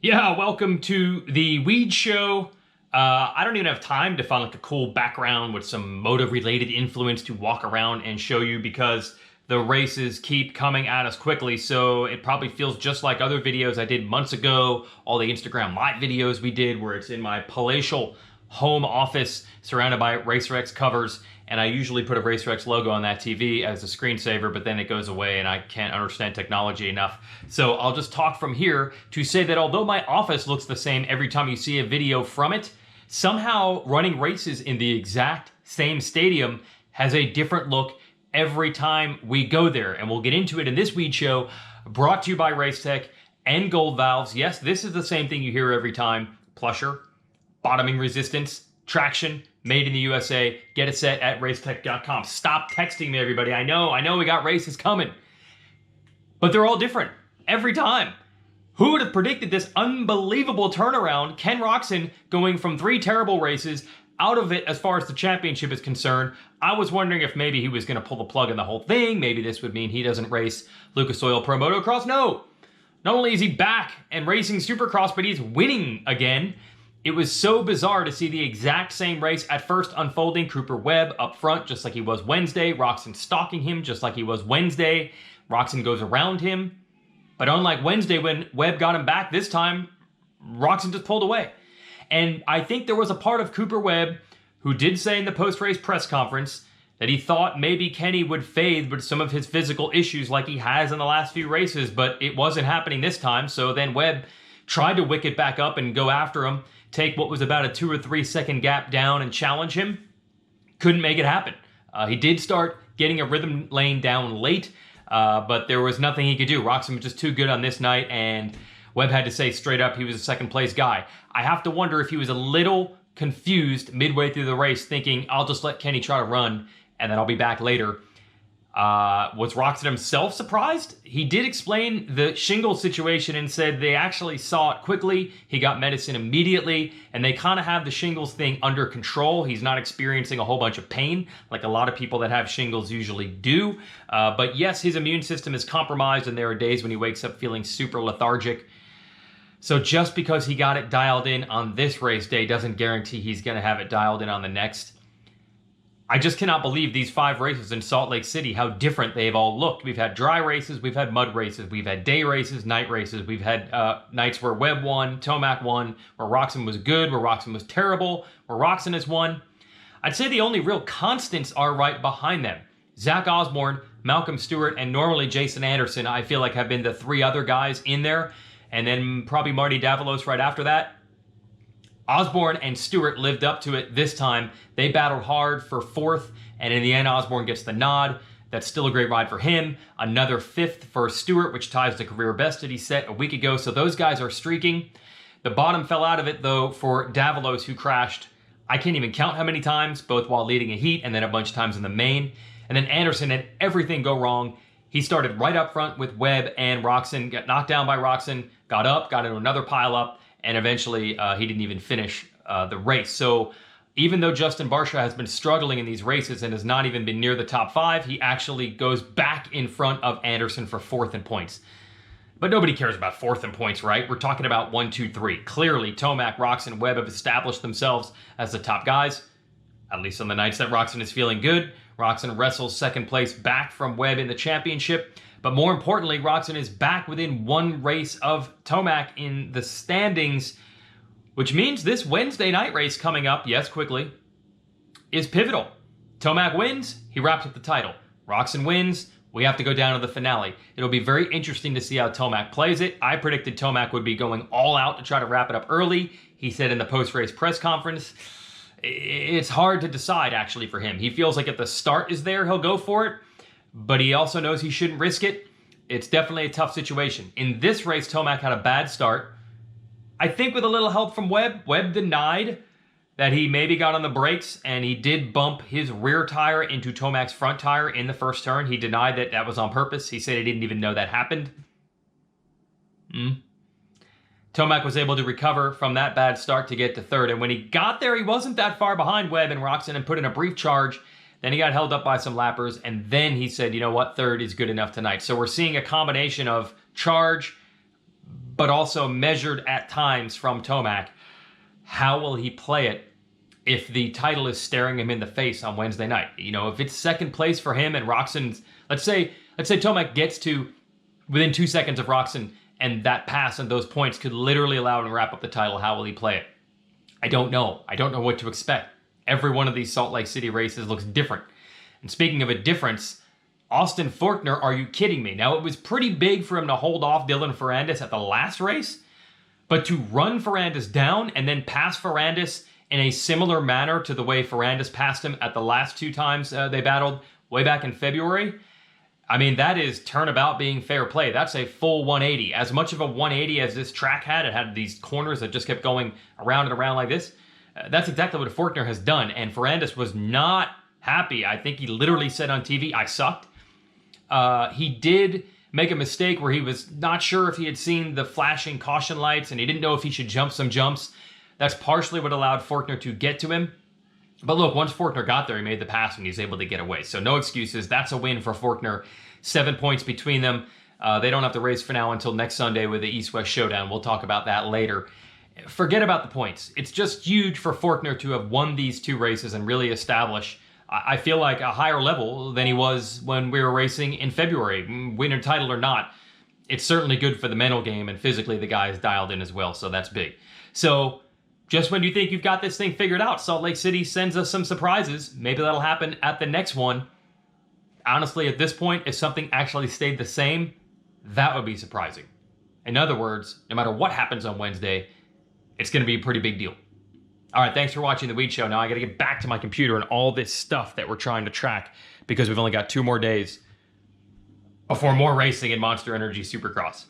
Yeah, welcome to the Weege Show. I don't even have time to find like a cool background with some motive-related influence to walk around and show you because the races keep coming at us quickly. So it probably feels just like other videos I did months ago, all the Instagram live videos we did where it's in my palatial home office surrounded by RacerX covers. And I usually put a RacerX logo on that TV as a screensaver, but then it goes away and I can't understand technology enough. So I'll just talk from here to say that although my office looks the same every time you see a video from it, somehow running races in the exact same stadium has a different look every time we go there. And we'll get into it in this Weege Show, brought to you by Racetech and Gold Valves. Yes, this is the same thing you hear every time. Plusher, bottoming resistance, traction, made in the USA. Get it set at racetech.com. Stop texting me, everybody. I know we got races coming. But they're all different every time. Who would have predicted this unbelievable turnaround? Ken Roczen going from 3 terrible races out of it as far as the championship is concerned. I was wondering if maybe he was going to pull the plug on the whole thing. Maybe this would mean he doesn't race Lucas Oil Pro Motocross. No. Not only is he back and racing Supercross, but he's winning again. It was so bizarre to see the exact same race at first unfolding. Cooper Webb up front, just like he was Wednesday. Roczen stalking him, just like he was Wednesday. Roczen goes around him. But unlike Wednesday when Webb got him back, this time, Roczen just pulled away. And I think there was a part of Cooper Webb who did say in the post-race press conference that he thought maybe Kenny would fade with some of his physical issues like he has in the last few races, but it wasn't happening this time. So then Webb tried to wick it back up and go after him, take what was about a 2 or 3 second gap down and challenge him. Couldn't make it happen. He did start getting a rhythm lane down late, but there was nothing he could do. Roczen was just too good on this night, and Webb had to say straight up he was a second place guy. I have to wonder if he was a little confused midway through the race, thinking, I'll just let Kenny try to run, and then I'll be back later. Was Roczen himself surprised? He did explain the shingle situation and said they actually saw it quickly. He got medicine immediately, and they kind of have the shingles thing under control. He's not experiencing a whole bunch of pain like a lot of people that have shingles usually do. But yes, his immune system is compromised, and there are days when he wakes up feeling super lethargic. So just because he got it dialed in on this race day doesn't guarantee he's going to have it dialed in on the next. I just cannot believe these 5 races in Salt Lake City, how different they've all looked. We've had dry races, we've had mud races, we've had day races, night races, we've had nights where Webb won, Tomac won, where Roczen was good, where Roczen was terrible, where Roczen has won. I'd say the only real constants are right behind them. Zach Osborne, Malcolm Stewart, and normally Jason Anderson, I feel like have been the 3 other guys in there, and then probably Marty Davalos right after that. Osborne and Stewart lived up to it this time. They battled hard for 4th, and in the end, Osborne gets the nod. That's still a great ride for him. Another 5th for Stewart, which ties the career best that he set a week ago. So those guys are streaking. The bottom fell out of it, though, for Davalos, who crashed, I can't even count how many times, both while leading a heat and then a bunch of times in the main. And then Anderson had everything go wrong. He started right up front with Webb and Roczen, got knocked down by Roczen, got up, got into another pile-up, and eventually he didn't even finish the race. So even though Justin Barcia has been struggling in these races and has not even been near the top 5, he actually goes back in front of Anderson for 4th in points. But nobody cares about 4th in points, right? We're talking about 1, 2, 3. Clearly, Tomac, Roczen, Webb have established themselves as the top guys, at least on the nights that Roczen is feeling good. Roczen wrestles 2nd place back from Webb in the championship. But more importantly, Roczen is back within 1 race of Tomac in the standings, which means this Wednesday night race coming up, yes, quickly, is pivotal. Tomac wins, he wraps up the title. Roczen wins, we have to go down to the finale. It'll be very interesting to see how Tomac plays it. I predicted Tomac would be going all out to try to wrap it up early. He said in the post-race press conference, it's hard to decide, actually, for him. He feels like if the start is there, he'll go for it. But he also knows he shouldn't risk it. It's definitely a tough situation. In this race, Tomac had a bad start. I think with a little help from Webb. Webb denied that he maybe got on the brakes, and he did bump his rear tire into Tomac's front tire in the first turn. He denied that that was on purpose. He said he didn't even know that happened. Tomac was able to recover from that bad start to get to 3rd, and when he got there, he wasn't that far behind Webb and Roczen and put in a brief charge. Then he got held up by some lappers, and then he said, you know what, 3rd is good enough tonight. So we're seeing a combination of charge, but also measured at times from Tomac. How will he play it if the title is staring him in the face on Wednesday night? You know, if it's second place for him and Roczen's, let's say Tomac gets to within 2 seconds of Roczen, and that pass and those points could literally allow him to wrap up the title. How will he play it? I don't know. I don't know what to expect. Every one of these Salt Lake City races looks different. And speaking of a difference, Austin Forkner, are you kidding me? Now, it was pretty big for him to hold off Dylan Ferrandis at the last race, but to run Ferrandis down and then pass Ferrandis in a similar manner to the way Ferrandis passed him at the last 2 times they battled way back in February, I mean, that is turnabout being fair play. That's a full 180. As much of a 180 as this track had, it had these corners that just kept going around and around like this. That's exactly what Forkner has done, and Ferrandis was not happy. I think he literally said on TV, "I sucked." He did make a mistake where he was not sure if he had seen the flashing caution lights, and he didn't know if he should jump some jumps. That's partially what allowed Forkner to get to him. But look, once Forkner got there, he made the pass and he was able to get away. So no excuses. That's a win for Forkner. 7 points between them. They don't have to race for now until next Sunday with the East-West Showdown. We'll talk about that later. Forget about the points. It's just huge for Forkner to have won these 2 races and really establish, I feel like, a higher level than he was when we were racing in February. Winner title or not, it's certainly good for the mental game, and physically the guy is dialed in as well, so that's big. So just when you think you've got this thing figured out, Salt Lake City sends us some surprises. Maybe that'll happen at the next one. Honestly, at this point, if something actually stayed the same, that would be surprising. In other words, no matter what happens on Wednesday, it's going to be a pretty big deal. All right, thanks for watching the Weege Show. Now I got to get back to my computer and all this stuff that we're trying to track because we've only got 2 more days before more racing in Monster Energy Supercross.